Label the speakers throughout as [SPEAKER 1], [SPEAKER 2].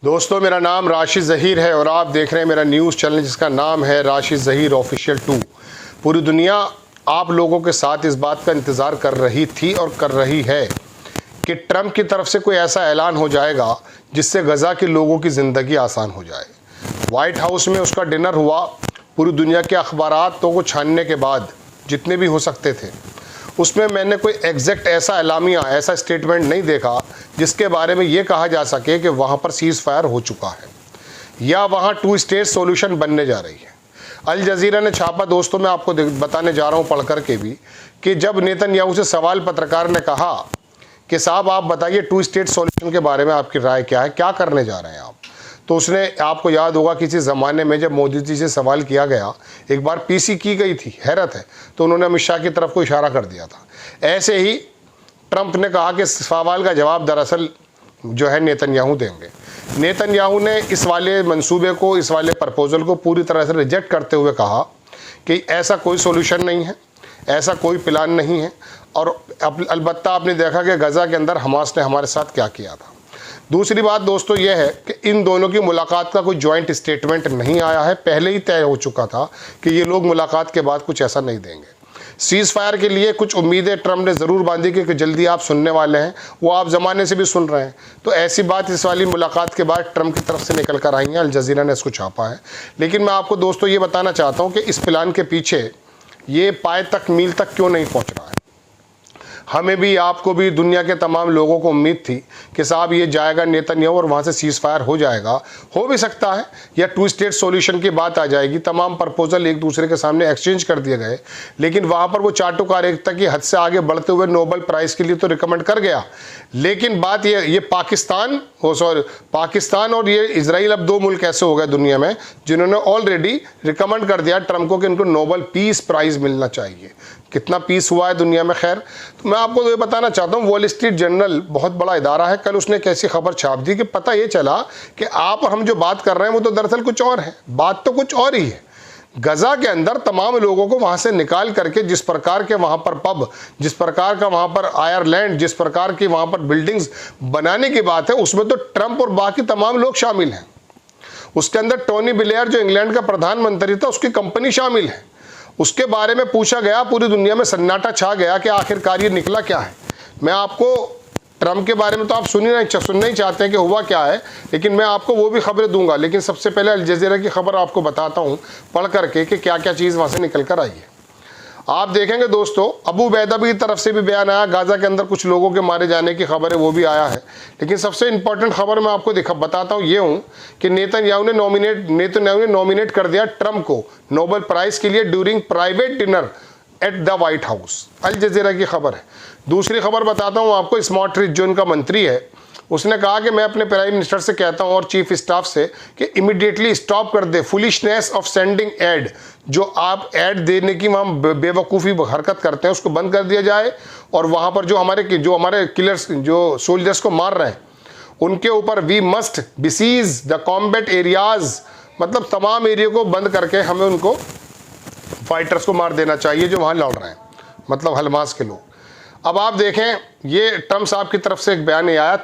[SPEAKER 1] दोस्तों, मेरा नाम राशिद ज़हीर है और आप देख रहे हैं मेरा न्यूज़ चैनल जिसका नाम है राशिद ज़हीर ऑफिशियल 2। पूरी दुनिया आप लोगों के साथ इस बात का इंतज़ार कर रही थी और कर रही है कि ट्रंप की तरफ से कोई ऐसा ऐलान हो जाएगा जिससे गज़ा के लोगों की ज़िंदगी आसान हो जाए। वाइट हाउस में उसका डिनर हुआ। पूरी दुनिया के अखबारातों को छानने के बाद जितने भी हो सकते थे, उसमें मैंने कोई एग्जैक्ट ऐसा एलामिया, ऐसा स्टेटमेंट नहीं देखा जिसके बारे में ये कहा जा सके कि वहाँ पर सीज़ फायर हो चुका है या वहाँ 2 स्टेट सॉल्यूशन बनने जा रही है। अल जज़ीरा ने छापा, दोस्तों मैं आपको बताने जा रहा हूँ पढ़ कर के भी, कि जब नेतन्याहू से सवाल पत्रकार ने कहा कि साहब आप बताइए 2 स्टेट सॉल्यूशन के बारे में आपकी राय क्या है, क्या करने जा रहे हैं आप, तो उसने, आपको याद होगा किसी ज़माने में जब मोदी जी से सवाल किया गया, एक बार पीसी की गई थी, हैरत है, तो उन्होंने अमित शाह की तरफ को इशारा कर दिया था। ऐसे ही ट्रंप ने कहा कि सवाल का जवाब दरअसल जो है नेतन्याहू देंगे। नेतन्याहू ने इस वाले मंसूबे को, इस वाले प्रपोजल को पूरी तरह से रिजेक्ट करते हुए कहा कि ऐसा कोई सोल्यूशन नहीं है, ऐसा कोई प्लान नहीं है। और अलबत्ता आपने देखा कि गज़ा के अंदर हमास ने हमारे साथ क्या किया था। दूसरी बात दोस्तों यह है कि इन दोनों की मुलाकात का कोई जॉइंट स्टेटमेंट नहीं आया है। पहले ही तय हो चुका था कि ये लोग मुलाकात के बाद कुछ ऐसा नहीं देंगे। सीज़ फायर के लिए कुछ उम्मीदें ट्रंप ने ज़रूर बांधी कि जल्दी आप सुनने वाले हैं, वो आप ज़माने से भी सुन रहे हैं। तो ऐसी बात इस वाली मुलाकात के बाद ट्रंप की तरफ से निकल कर आई हैं। अल जज़ीरा ने इसको छापा है। लेकिन मैं आपको दोस्तों ये बताना चाहता हूँ कि इस प्लान के पीछे ये पाए तक मील तक क्यों नहीं पहुँच रहा है। हमें भी, आपको भी, दुनिया के तमाम लोगों को उम्मीद थी कि साहब ये जाएगा नेतन्याहू और वहाँ से सीज़ फायर हो जाएगा। हो भी सकता है या 2 स्टेट सॉल्यूशन की बात आ जाएगी, तमाम प्रपोजल एक दूसरे के सामने एक्सचेंज कर दिए गए। लेकिन वहाँ पर वो चाटुकारिता की हद से आगे बढ़ते हुए नोबेल प्राइज़ के लिए तो रिकमेंड कर गया। लेकिन बात ये पाकिस्तान और ये इजराइल, अब 2 मुल्क ऐसे हो गए दुनिया में जिन्होंने ऑलरेडी रिकमेंड कर दिया ट्रंप को कि इनको नोबेल पीस प्राइज़ मिलना चाहिए। कितना पीस हुआ है दुनिया में, खैर। तो मैं आपको ये बताना चाहता हूँ, वॉल स्ट्रीट जर्नल बहुत बड़ा इदारा है, कल उसने कैसी खबर छाप दी कि पता ये चला कि आप और हम जो बात कर रहे हैं वो तो दरअसल कुछ और है, बात तो कुछ और ही है। गज़ा के अंदर तमाम लोगों को वहाँ से निकाल करके जिस प्रकार के वहाँ पर पब, जिस प्रकार का वहाँ पर आयरलैंड, जिस प्रकार की वहाँ पर बिल्डिंग्स बनाने की बात है, उसमें तो ट्रंप और बाकी तमाम लोग शामिल हैं। उसके अंदर टोनी ब्लेयर जो इंग्लैंड का प्रधानमंत्री था, उसकी कंपनी शामिल है। उसके बारे में पूछा गया, पूरी दुनिया में सन्नाटा छा गया कि आखिरकार ये निकला क्या है। मैं आपको ट्रंप के बारे में तो आप सुनना ही चाहते हैं कि हुआ क्या है, लेकिन मैं आपको वो भी खबरें दूंगा। लेकिन सबसे पहले अल जज़ीरा की खबर आपको बताता हूँ पढ़ करके कि क्या क्या चीज़ वहाँ से निकल कर आई है। आप देखेंगे दोस्तों, अबू बैदा की तरफ से भी बयान आया, गाज़ा के अंदर कुछ लोगों के मारे जाने की खबर है, वो भी आया है। लेकिन सबसे इंपॉर्टेंट खबर मैं आपको बताता हूँ ये हूँ कि नेतन्याहू ने नॉमिनेट कर दिया ट्रंप को नोबेल प्राइज़ के लिए during private dinner at the White House. Al Jazeera की खबर है। दूसरी खबर बताता हूँ आपको, स्मोट्रिच जो इनका मंत्री है, उसने कहा कि मैं अपने प्राइम मिनिस्टर से कहता हूं और चीफ स्टाफ से कि इमीडिएटली स्टॉप कर दे फुलिशनेस ऑफ सेंडिंग एड। जो आप ऐड देने की वहाँ बेवकूफ़ी हरकत करते हैं उसको बंद कर दिया जाए, और वहाँ पर जो हमारे किलर्स, जो सोल्जर्स को मार रहे हैं, उनके ऊपर we must besiege the combat areas, मतलब तमाम एरिया को बंद करके हमें उनको फाइटर्स को मार देना चाहिए जो वहाँ लड़ रहे हैं, मतलब हमास के लोग। अब आप देखें, ये ट्रंप साहब की तरफ से एक बयान आया,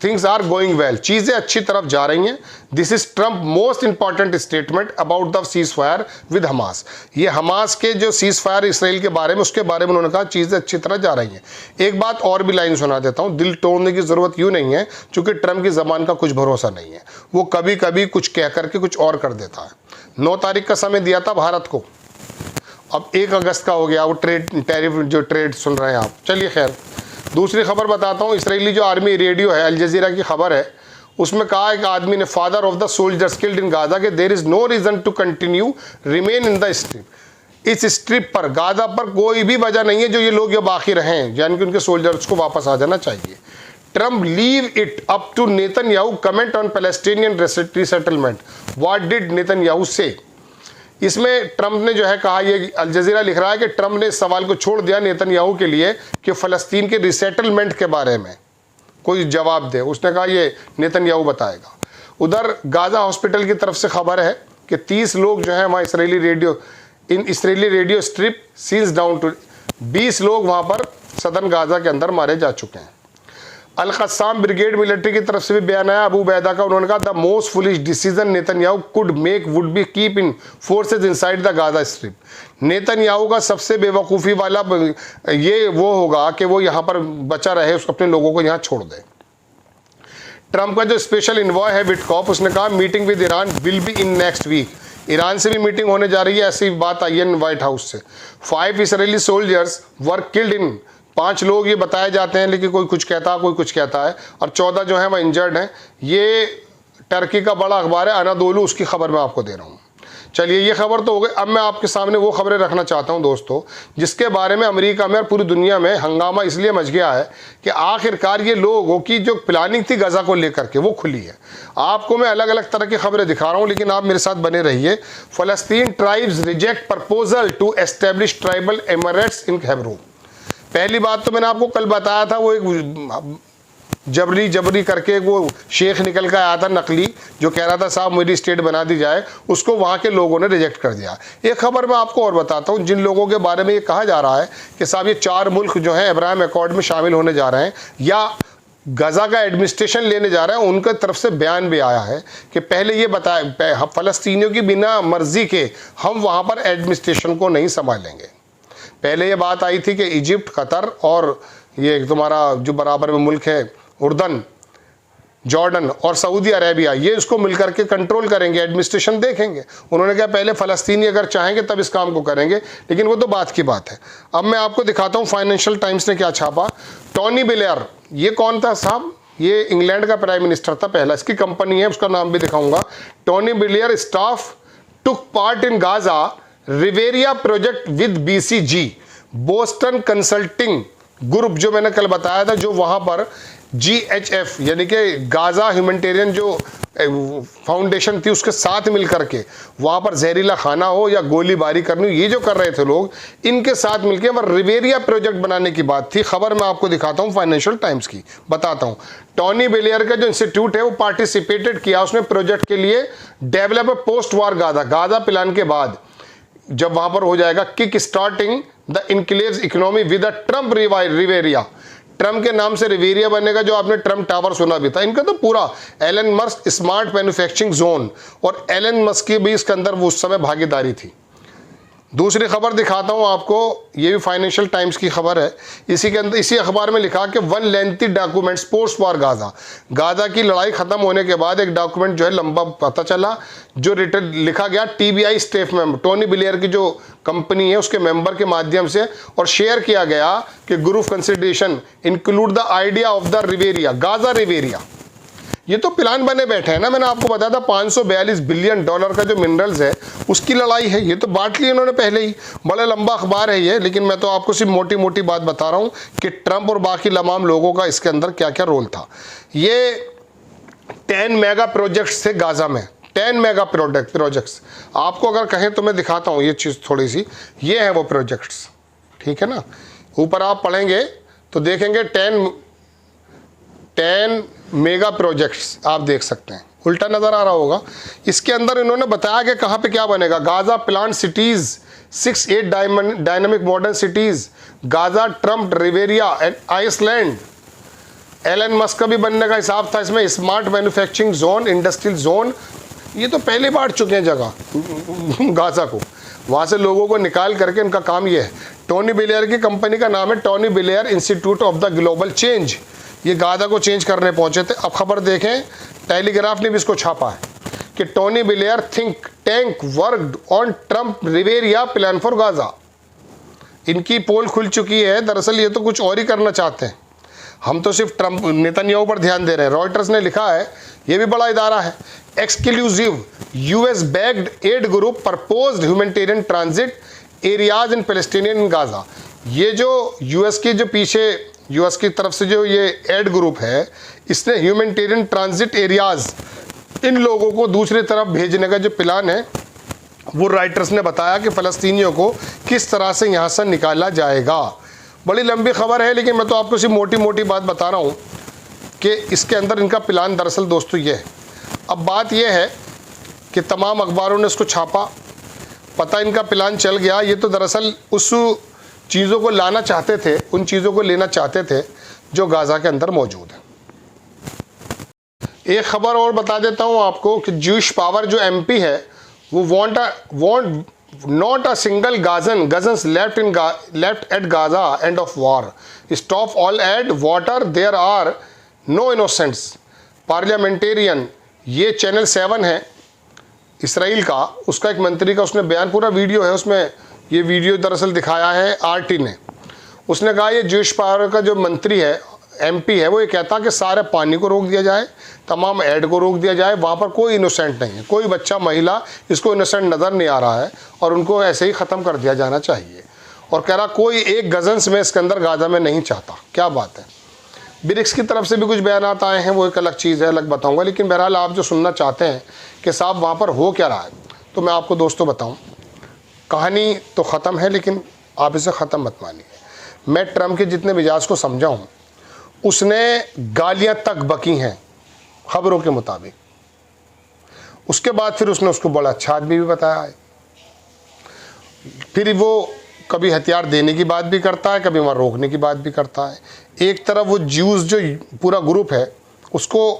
[SPEAKER 1] थिंग्स आर गोइंग वेल, चीज़ें अच्छी तरफ जा रही हैं। This is Trump most important statement about the cease fire with Hamas. ये हमास के जो सीज फायर इसराइल के बारे में, उसके बारे में उन्होंने कहा चीज़ें अच्छी तरह जा रही हैं। एक बात और भी लाइन सुना देता हूँ, दिल तोड़ने की ज़रूरत यूँ नहीं है, चूँकि ट्रंप की ज़बान का कुछ भरोसा नहीं है, वो कभी कभी कुछ कह करके कुछ और कर देता है। 9 तारीख का समय दिया था भारत को, अब 1 अगस्त का हो गया। वो ट्रेड सुन रहे हैं आप, चलिए खैर। दूसरी खबर बताता हूँ, इसराइली जो आर्मी रेडियो है, अल जज़ीरा की खबर है, उसमें कहा एक आदमी ने, father of the soldiers killed in Gaza, के there is no reason to continue remain in the strip. इस स्ट्रिप पर, गाजा पर कोई भी वजह नहीं है जो ये लोग ये बाकी रहें, यानी कि उनके सोल्जर्स को वापस आ जाना चाहिए। Trump leave it up to Netanyahu comment on Palestinian resettlement. What did Netanyahu say? इसमें ट्रंप ने जो है कहा, ये अल जज़ीरा लिख रहा है कि ट्रंप ने इस सवाल को छोड़ दिया नेतन्याहू के लिए कि फ़लस्तीन के रिसेटलमेंट के बारे में कोई जवाब दे। उसने कहा ये नेतन्याहू बताएगा। उधर गाज़ा हॉस्पिटल की तरफ से खबर है कि 30 लोग जो हैं वहाँ Israeli radio strip cease down to 20 लोग वहाँ पर सदर्न गाज़ा के अंदर मारे जा चुके हैं। अल-क़स्साम ब्रिगेड मिलिट्री की तरफ से भी बयान आया अबू बैदा का, उन्होंने कहा the most foolish decision Netanyahu could make would be keep in forces inside the Gaza strip. Netanyahu का सबसे बेवकूफ़ी वाला ये वो होगा कि वो यहाँ पर बचा रहे, उसको अपने लोगों को यहाँ छोड़ दे। ट्रंप का जो स्पेशल इन्वॉय है विटकॉप, उसने कहा meeting with Iran will be in next week. Iran से भी मीटिंग होने जा रही है, ऐसी बात आई है व्हाइट हाउस से। 5 Israeli soldiers were killed in, 5 लोग ये बताए जाते हैं, लेकिन कोई कुछ कहता है कोई कुछ कहता है, और 14 जो है वह इंजर्ड हैं। ये टर्की का बड़ा अखबार है अनादोलू, उसकी खबर मैं आपको दे रहा हूँ। चलिए ये खबर तो हो गई। अब मैं आपके सामने वो खबरें रखना चाहता हूं दोस्तों, जिसके बारे में अमेरिका में और पूरी दुनिया में हंगामा इसलिए मच गया है कि आखिरकार ये लोगों की जो प्लानिंग थी गजा को लेकर के वो खुली है। आपको मैं अलग अलग तरह की खबरें दिखा रहा हूं, लेकिन आप मेरे साथ बने रहिए। फलस्तीन tribes reject proposal to establish tribal emirates in Hebron. पहली बात तो मैंने आपको कल बताया था, वो एक जबरी करके वो शेख निकल कर आया था नकली, जो कह रहा था साहब मेरी स्टेट बना दी जाए, उसको वहाँ के लोगों ने रिजेक्ट कर दिया। एक खबर मैं आपको और बताता हूँ, जिन लोगों के बारे में ये कहा जा रहा है कि साहब ये 4 मुल्क जो हैं अब्राहम अकॉर्ड में शामिल होने जा रहे हैं या गजा का एडमिनिस्ट्रेशन लेने जा रहे हैं, उनके तरफ से बयान भी आया है कि पहले ये बताया फ़लस्तीनियों की बिना मर्जी के हम वहाँ पर एडमिनिस्ट्रेशन को नहीं संभालेंगे। पहले ये बात आई थी कि इजिप्ट, कतर और ये तुम्हारा जो बराबर में मुल्क है उर्दन, जॉर्डन और सऊदी अरेबिया, ये इसको मिलकर के कंट्रोल करेंगे, एडमिनिस्ट्रेशन देखेंगे। उन्होंने कहा पहले फ़लस्तीनी अगर चाहेंगे तब इस काम को करेंगे, लेकिन वो तो बात की बात है। अब मैं आपको दिखाता हूँ फाइनेंशियल टाइम्स ने क्या छापा। टोनी ब्लेयर, ये कौन था साहब? ये इंग्लैंड का प्राइम मिनिस्टर था पहला, इसकी कंपनी है, उसका नाम भी दिखाऊंगा। Tony Blair staff took part in Gaza Riviera project with BCG, Boston consulting group, जो मैंने कल बताया था, जो वहाँ पर GHF यानी कि गाजा ह्यूमैनिटेरियन जो फाउंडेशन थी उसके साथ मिलकर के वहाँ पर जहरीला खाना हो या गोलीबारी करनी हो, ये जो कर रहे थे लोग, इनके साथ मिलकर वह रिवेरिया प्रोजेक्ट बनाने की बात थी। खबर मैं आपको दिखाता हूँ फाइनेंशियल टाइम्स की, बताता हूँ। टोनी ब्लेयर का जो इंस्टीट्यूट है वो पार्टिसिपेटेड किया उसने प्रोजेक्ट के लिए, develop a post war Gaza plan के बाद, जब वहाँ पर हो जाएगा kick starting the enclave's economy with a Trump Riviera. Trump के नाम से रिवेरिया बनेगा, जो आपने ट्रम्प टावर सुना भी था। इनका तो पूरा Elon Musk smart manufacturing zone, और एलन मस्क की भी इसके अंदर वो उस समय भागीदारी थी। दूसरी खबर दिखाता हूँ आपको, ये भी फाइनेंशियल टाइम्स की खबर है। इसी के अंदर इसी अखबार में लिखा कि 1 lengthy documents post war Gaza की लड़ाई खत्म होने के बाद एक डॉक्यूमेंट जो है लंबा पता चला, जो लिखा गया TBI staff member, Tony Blair की जो कंपनी है उसके मेंबर के माध्यम से, और शेयर किया गया कि group consideration include the idea of the Riviera, Gaza Riviera. ये तो प्लान बने बैठे हैं ना, मैंने आपको बताया था $542 बिलियन का जो मिनरल्स है उसकी लड़ाई है। ये तो बांट ली इन्होंने पहले ही, बड़ा लंबा अखबार है ये, लेकिन मैं तो आपको सिर्फ मोटी मोटी बात बता रहा हूँ कि ट्रंप और बाकी तमाम लोगों का इसके अंदर क्या क्या रोल था। ये 10 मेगा प्रोजेक्ट्स थे गाजा में, 10 मेगा प्रोजेक्ट्स। आपको अगर कहें तो मैं दिखाता हूँ ये चीज़ थोड़ी सी, ये है वो प्रोजेक्ट्स, ठीक है ना। ऊपर आप पढ़ेंगे तो देखेंगे 10 मेगा प्रोजेक्ट्स आप देख सकते हैं, उल्टा नज़र आ रहा होगा। इसके अंदर इन्होंने बताया कि कहाँ पे क्या बनेगा। Gaza plant cities, 6-8 dynamic modern cities, Gaza, Trump, Riviera and island. Elon Musk का भी बनने का हिसाब था इसमें, smart manufacturing zone, industrial zone. ये तो पहले बांट चुके हैं जगह गाजा को, वहाँ से लोगों को निकाल करके इनका काम ये है। टोनी ब्लेयर की कंपनी का नाम है Tony Blair institute of the global change. ये गाजा को चेंज करने पहुंचे थे। अब खबर देखें, टेलीग्राफ ने भी इसको छापा है कि Tony Blair think tank worked on Trump Riviera plan for Gaza. इनकी पोल खुल चुकी है, दरअसल ये तो कुछ और ही करना चाहते हैं, हम तो सिर्फ ट्रम्प नेतन्याहू पर ध्यान दे रहे हैं। रॉयटर्स ने लिखा है, ये भी बड़ा इदारा है, exclusive US backed ad group proposed humanitarian transit areas in Palestinian in Gaza. ये जो US की जो पीछे US की तरफ से जो ये एड ग्रुप है, इसने ह्यूमैनिटेरियन ट्रांजिट एरियाज, इन लोगों को दूसरी तरफ भेजने का जो प्लान है वो राइटर्स ने बताया कि फ़लस्तीनियों को किस तरह से यहाँ से निकाला जाएगा। बड़ी लंबी खबर है, लेकिन मैं तो आपको सिर्फ मोटी मोटी बात बता रहा हूँ कि इसके अंदर इनका प्लान दरअसल दोस्तों ये है। अब बात यह है कि तमाम अखबारों ने इसको छापा, पता इनका प्लान चल गया। ये तो दरअसल उस चीज़ों को लाना चाहते थे, उन चीज़ों को लेना चाहते थे जो गाज़ा के अंदर मौजूद है। एक खबर और बता देता हूँ आपको कि ज्यूश पावर जो एमपी है वो want not a single Gazans left at Gaza end of war, stop all aid water, there are no innocents. Parliamentarian, ये चैनल 7 है इसराइल का, उसका एक मंत्री का उसने बयान, पूरा वीडियो है उसमें, ये वीडियो दरअसल दिखाया है आरटी ने। उसने कहा ये ज्यूश पावर का जो मंत्री है, एमपी है, वो ये कहता कि सारे पानी को रोक दिया जाए, तमाम ऐड को रोक दिया जाए, वहाँ पर कोई इनोसेंट नहीं है, कोई बच्चा महिला इसको इनोसेंट नज़र नहीं आ रहा है और उनको ऐसे ही ख़त्म कर दिया जाना चाहिए। और कह रहा कोई एक गजन्स में इसके अंदर गाजा में नहीं चाहता। क्या बात है। ब्रिक्स की तरफ से भी कुछ बयान आए हैं, वो एक अलग चीज़ है, अलग बताऊँगा। लेकिन बहरहाल आप जो सुनना चाहते हैं कि साहब वहाँ पर हो क्या रहा है, तो मैं आपको दोस्तों बताऊँ, कहानी तो ख़त्म है लेकिन आप इसे ख़त्म मत मानिए। मैं ट्रम्प के जितने मिजाज को समझा हूँ, उसने गालियां तक बकी हैं खबरों के मुताबिक। उसके बाद फिर उसने उसको बड़ा अच्छा आदमी भी बताया है। फिर वो कभी हथियार देने की बात भी करता है, कभी वहाँ रोकने की बात भी करता है। एक तरफ वो ज्यूज़ जो पूरा ग्रुप है उसको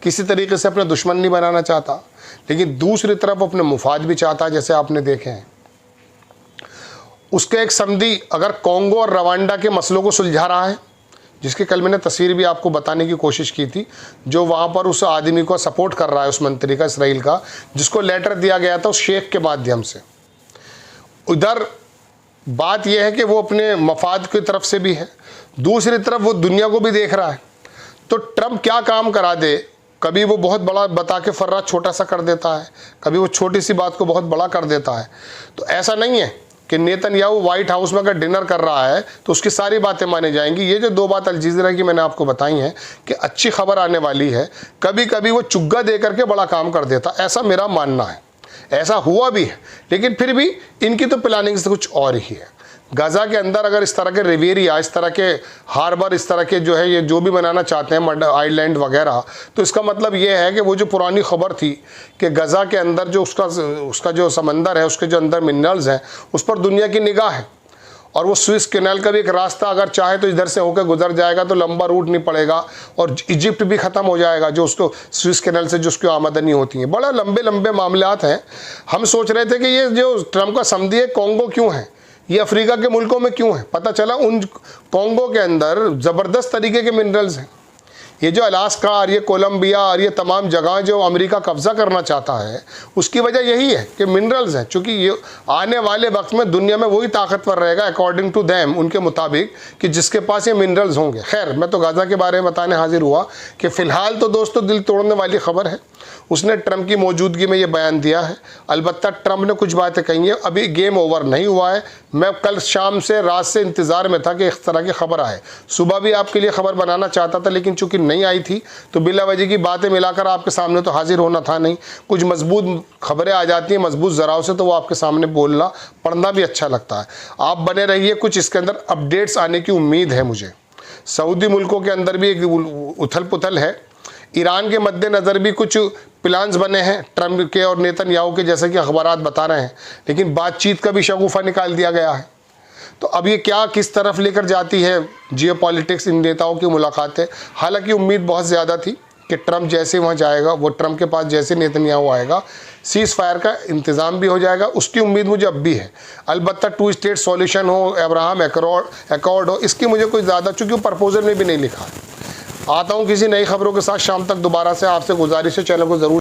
[SPEAKER 1] किसी तरीके से अपना दुश्मन नहीं बनाना चाहता, लेकिन दूसरी तरफ अपने मुफाद भी चाहता है, जैसे आपने देखे हैं। उसके एक समधी अगर कॉन्गो और रवांडा के मसलों को सुलझा रहा है, जिसकी कल मैंने तस्वीर भी आपको बताने की कोशिश की थी, जो वहाँ पर उस आदमी को सपोर्ट कर रहा है, उस मंत्री का, इसराइल का, जिसको लेटर दिया गया था उस शेख के माध्यम से। उधर बात यह है कि वो अपने मफाद की तरफ से भी है, दूसरी तरफ वो दुनिया को भी देख रहा है। तो ट्रम्प क्या काम करा दे, कभी वो बहुत बड़ा बता के फर्रा छोटा सा कर देता है, कभी वो छोटी सी बात को बहुत बड़ा कर देता है। तो ऐसा नहीं है कि नेतन्याहू व्हाइट हाउस में अगर डिनर कर रहा है तो उसकी सारी बातें मानी जाएंगी। ये जो 2 बात अल जज़ीरा की मैंने आपको बताई हैं कि अच्छी खबर आने वाली है, कभी कभी वो चुग्गा दे करके बड़ा काम कर देता, ऐसा मेरा मानना है। ऐसा हुआ भी है, लेकिन फिर भी इनकी तो प्लानिंग से कुछ और ही है। गाज़ा के अंदर अगर इस तरह के रिवेरिया, इस तरह के हार्बर, इस तरह के जो है ये जो भी बनाना चाहते हैं मड आइलैंड वगैरह, तो इसका मतलब ये है कि वो जो पुरानी खबर थी कि गाज़ा के अंदर जो उसका जो समंदर है, उसके जो अंदर मिनरल्स हैं, उस पर दुनिया की निगाह है। और वो स्विस कैनाल का भी एक रास्ता अगर चाहे तो इधर से होकर गुजर जाएगा, तो लंबा रूट नहीं पड़ेगा और इजिप्ट भी ख़त्म हो जाएगा, जो उसको स्विस कैनाल से जो उसकी आमदनी होती है। बड़ा लंबे लंबे मामलात हैं। हम सोच रहे थे कि ये जो ट्रम्प का समझी है कॉन्गो क्यों है, ये अफ्रीका के मुल्कों में क्यों है, पता चला उन कॉन्गो के अंदर ज़बरदस्त तरीके के मिनरल्स हैं। ये जो अलास्का और ये कोलंबिया और ये तमाम जगह जो अमेरिका कब्ज़ा करना चाहता है, उसकी वजह यही है कि मिनरल्स हैं। चूँकि ये आने वाले वक्त में दुनिया में वही ताकतवर रहेगा अकॉर्डिंग टू दैम, उनके मुताबिक, कि जिसके पास ये मिनरल्स होंगे। खैर, मैं तो गाज़ा के बारे में बताने हाजिर हुआ कि फ़िलहाल तो दोस्तों दिल तोड़ने वाली खबर है। उसने ट्रम्प की मौजूदगी में ये बयान दिया है। अलबत्ता ट्रम्प ने कुछ बातें कही हैं, अभी गेम ओवर नहीं हुआ है। मैं कल शाम से रात से इंतज़ार में था कि इस तरह की खबर आए। सुबह भी आपके लिए खबर बनाना चाहता था, लेकिन चूंकि नहीं आई थी तो बिला वजह की बातें मिलाकर आपके सामने तो हाजिर होना था नहीं। कुछ मजबूत खबरें आ जाती हैं मजबूत ज़राव से, तो वो आपके सामने बोलना पढ़ना भी अच्छा लगता है। आप बने रहिए, कुछ इसके अंदर अपडेट्स आने की उम्मीद है मुझे। सऊदी मुल्कों के अंदर भी एक उथल पुथल है। ईरान के मद्देनज़र भी कुछ प्लान्स बने हैं ट्रम्प के और नेतन्याहू के, जैसे कि अखबारात बता रहे हैं, लेकिन बातचीत का भी शगुफा निकाल दिया गया है। तो अब ये क्या किस तरफ लेकर जाती है जियोपॉलिटिक्स, इन नेताओं की मुलाकातें। हालांकि उम्मीद बहुत ज़्यादा थी कि ट्रम्प जैसे वहाँ जाएगा, वो ट्रम्प के पास जैसे नेतन्याहू आएगा, सीज़ फायर का इंतज़ाम भी हो जाएगा, उसकी उम्मीद मुझे अब भी है। अलबत्ता 2 स्टेट सॉल्यूशन हो, अब्राहम एकॉर्ड हो, इसकी मुझे कोई ज़्यादा, चूँकि प्रपोजल में भी नहीं लिखा है। आता हूँ किसी नई खबरों के साथ शाम तक दोबारा से। आपसे गुजारिश है चैनल को ज़रूर